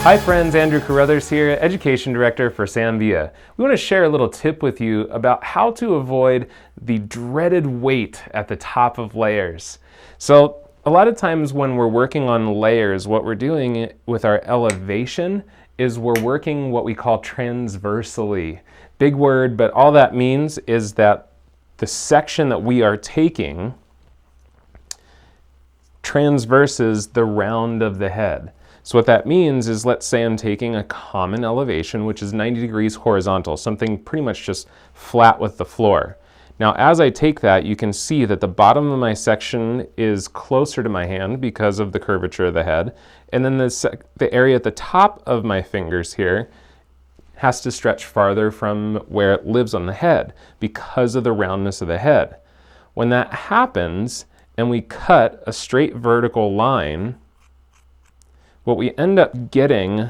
Hi friends, Andrew Carruthers here, Education Director for SAMVIA. We want to share a little tip with you about how to avoid the dreaded weight at the top of layers. So a lot of times when we're working on layers, what we're doing with our elevation is we're working what we call transversely. Big word, but all that means is that the section that we are taking transverses the round of the head. So what that means is, let's say I'm taking a common elevation, which is 90 degrees horizontal, something pretty much just flat with the floor. Now, as I take that, you can see that the bottom of my section is closer to my hand because of the curvature of the head. And then the area at the top of my fingers here has to stretch farther from where it lives on the head because of the roundness of the head. When that happens and we cut a straight vertical line, what we end up getting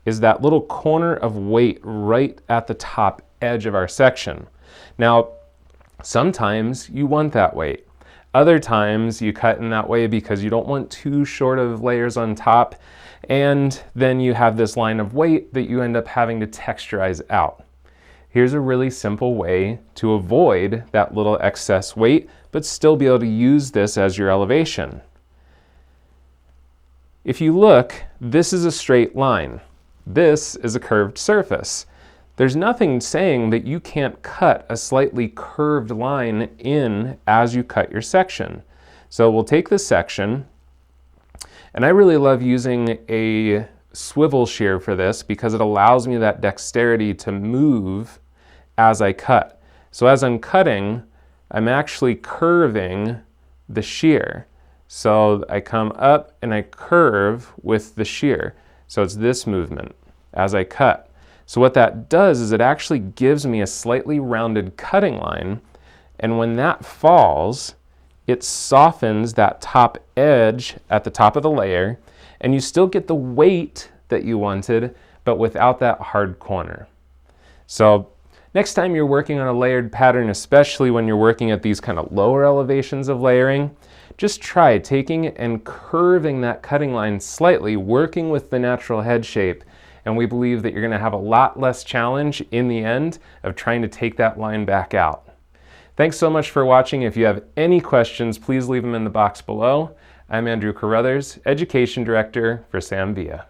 is that little corner of weight right at the top edge of our section. Now, sometimes you want that weight. Other times you cut in that way because you don't want too short of layers on top, and then you have this line of weight that you end up having to texturize out. Here's a really simple way to avoid that little excess weight, but still be able to use this as your elevation. If you look, this is a straight line. This is a curved surface. There's nothing saying that you can't cut a slightly curved line in as you cut your section. So we'll take this section, and I really love using a swivel shear for this because it allows me that dexterity to move as I cut. So as I'm cutting, I'm actually curving the shear. So I come up and I curve with the shear. So it's this movement as I cut. So what that does is it actually gives me a slightly rounded cutting line. And when that falls, it softens that top edge at the top of the layer. And you still get the weight that you wanted, but without that hard corner. So next time you're working on a layered pattern, especially when you're working at these kind of lower elevations of layering, just try taking and curving that cutting line slightly, working with the natural head shape, and we believe that you're going to have a lot less challenge in the end of trying to take that line back out. Thanks so much for watching. If you have any questions, please leave them in the box below. I'm Andrew Carruthers, Education Director for SAMVIA.